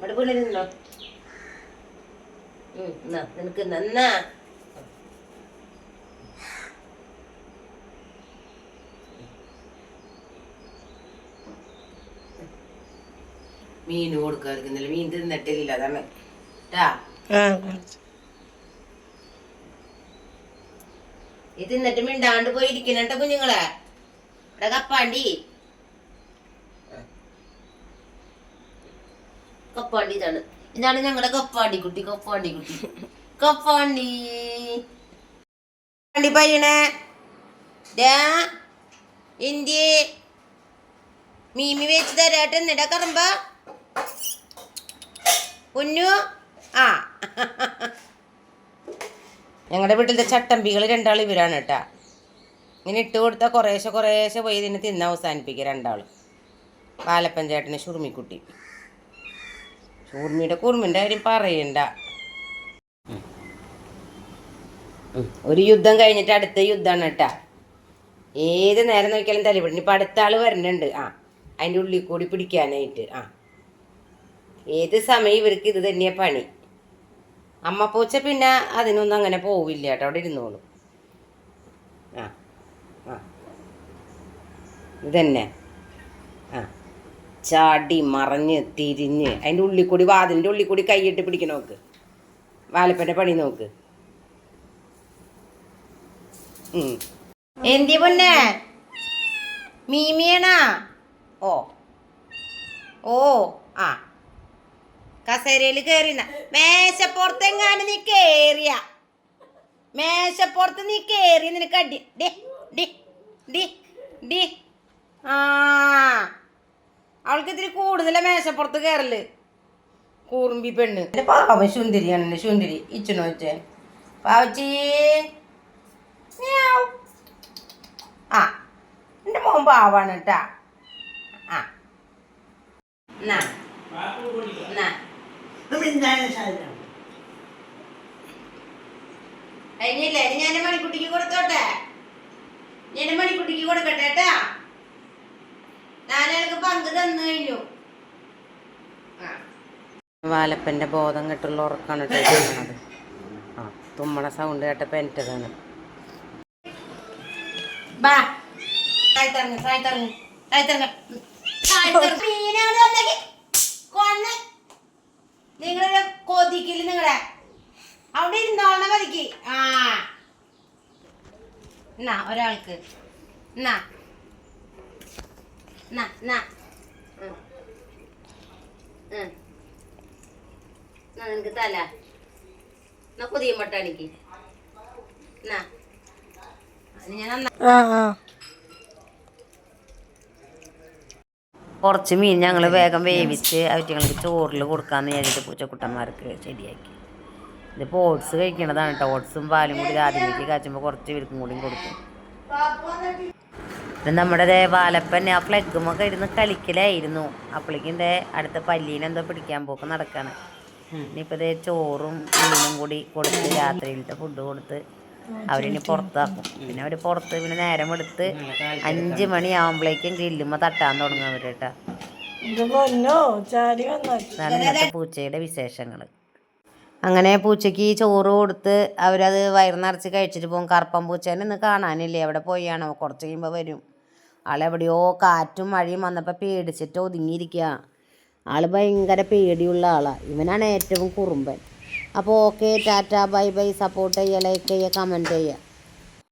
അവിടെ പോലെ നിന്നോ. നിനക്ക് നന്നാ മീൻ കൊടുക്കാതിരിക്കുന്നില്ല. മീൻ തിന്നിട്ടില്ല, അതാണ് ട്ടാ. ഇത് തിന്നിട്ട് മിണ്ടാണ്ട് പോയിരിക്കണട്ടോ കുഞ്ഞുങ്ങളെ. ഇവിടെ കപ്പാണ്ടി കപ്പാണ്ടി ഇതാണ് ഞങ്ങളുടെ കപ്പാണ്ടി കുട്ടി. കപ്പാണ്ടി പയ്യണേ ഇന്ത്യ മീമി വെച്ച് തരാട്ടെ. എന്നിടാ കറമ്പ കുഞ്ഞു. ആ ഞങ്ങളുടെ വീട്ടിലത്തെ ചട്ടമ്പികൾ രണ്ടാളും ഇവരാണ് കേട്ടാ. ഇങ്ങനെ ഇട്ട് കൊടുത്താൽ കുറേശ്ശെ പോയി ഇതിനെ തിന്ന് അവസാനിപ്പിക്കുക രണ്ടാളും. പാലപ്പൻ ചേട്ടന് ഷുർമിക്കുട്ടി. കുറുമിൻ്റെ കാര്യം പറയണ്ട. ഒരു യുദ്ധം കഴിഞ്ഞിട്ട് അടുത്ത യുദ്ധമാണ് കേട്ടാ. ഏത് നേരം നോക്കിയാലും തല്ലിപിടി. ഇപ്പം അടുത്ത ആൾ വരുന്നുണ്ട്. അതിൻ്റെ ഉള്ളിൽ കൂടി പിടിക്കാനായിട്ട്. ഏത് സമയം ഇവർക്ക് ഇത് തന്നെയാ പണി. അമ്മ പൂച്ച പിന്നെ അതിനൊന്നും അങ്ങനെ പോവില്ല കേട്ടോ, അവിടെ ഇരുന്നോളും. ഇതന്നെ ചാടി മറിഞ്ഞ് തിരിഞ്ഞ് അതിൻ്റെ ഉള്ളിൽ കൂടി, വാതിലിൻ്റെ ഉള്ളിൽ കൂടി കൈയിട്ട് പിടിക്കണം. നോക്ക് വാലപ്പൻ്റെ പണി നോക്ക്. എന്തി പൊന്നെ മീമിയണാ? ഓ കസേരയിൽ കയറിന. മേശപ്പുറത്തെങ്ങാണ്ട് നീ കേറിയ, മേശപ്പുറത്ത് നീ കേറി നിനക്ക് അടി. അവൾക്ക് ഇത്തിരി കൂടുതലാ മേശപ്പുറത്ത് കയറല്. കൂറുമ്പി പെണ്ണ്. എൻ്റെ പാവം ശുന്തിരിയാണ്. എൻ്റെ ശുന്തിരി ഇച്ചനോ വെച്ചേ പാവച്ചി. എൻ്റെ മോൻ പാവാണ് കേട്ടാ. കഴിഞ്ഞില്ലേ? ഞാൻ മണിക്കുട്ടിക്ക് കൊടുത്തോട്ടെ. ഞാൻ മണിക്കുട്ടിക്ക് കൊടുക്കട്ടെ കേട്ടാ. ഞാനക്ക് പങ്ക് തന്നു കഴിഞ്ഞു. വാലപ്പൻ്റെ ബോധം കെട്ടുള്ള ഉറക്കാണ് കേട്ടത്. തുമ്മണ സൗണ്ട് കേട്ടപ്പോൾ എനിക്കതാണ്. നിങ്ങളുടെ കൊതിക്കില്ല നിങ്ങളെ അവിടെ ഇരുന്നോളണ മതിക്ക്. എന്നാ ഒരാൾക്ക് നിനക്ക് തല കൊതിയും മട്ടാണിക്ക്. കുറച്ച് മീൻ ഞങ്ങൾ വേഗം വേവിച്ച് അവറ്റങ്ങൾക്ക് ചോറിൽ കൊടുക്കാമെന്ന് വിചാരിച്ചിട്ട് പൂച്ചക്കുട്ടന്മാർക്ക് ശരിയാക്കി. ഇതിപ്പോൾ ഓട്സ് കഴിക്കണതാണ് കേട്ടോ. ഓട്സും പാലും കൂടി ആദ്യമേക്ക് കാച്ചുമ്പോൾ കുറച്ച് ഇവർക്കും കൂടിയും കൊടുക്കും. നമ്മുടെ വാലപ്പൻ ആ ഫ്ലെഗുമൊക്കെ ഇരുന്ന് കളിക്കലായിരുന്നു. അപ്പോഴേക്കും അടുത്ത പല്ലീനെന്തോ പിടിക്കാൻ പോക്ക് നടക്കാണ്. ഇനിയിപ്പോൾ ചോറും മീനും കൂടി കൊടുത്ത് രാത്രിയിലത്തെ ഫുഡ് കൊടുത്ത് അവരിനി പുറത്താക്കും. പിന്നെ അവർ പുറത്ത് പിന്നെ നേരം എടുത്ത് 5 മണിയാകുമ്പോഴേക്കും ഗ്രില്ലുമ്മ തട്ടാൻ തുടങ്ങും അവർ കേട്ടാ. അതാണ് ഇന്നത്തെ പൂച്ചയുടെ വിശേഷങ്ങൾ. അങ്ങനെ പൂച്ചയ്ക്ക് ചോറ് കൊടുത്ത് അവരത് വയറ് നിറച്ച് കഴിച്ചിട്ട് പോകും. കറുപ്പം പൂച്ചേനെ ഇന്ന് കാണാനില്ലേ, എവിടെ പോയാണോ? കുറച്ച് കഴിയുമ്പോൾ വരും. ആളെവിടെയോ കാറ്റും മഴയും വന്നപ്പോൾ പേടിച്ചിട്ട് ഒതുങ്ങിയിരിക്കുക. ആൾ ഭയങ്കര പേടിയുള്ള ആളാണ്. ഇവനാണ് ഏറ്റവും കുറുമ്പൻ. അപ്പോൾ okay, Tata, bye bye. Support ചെയ്യുക, ലൈക്ക് ചെയ്യുക, കമൻറ്റ് ചെയ്യുക.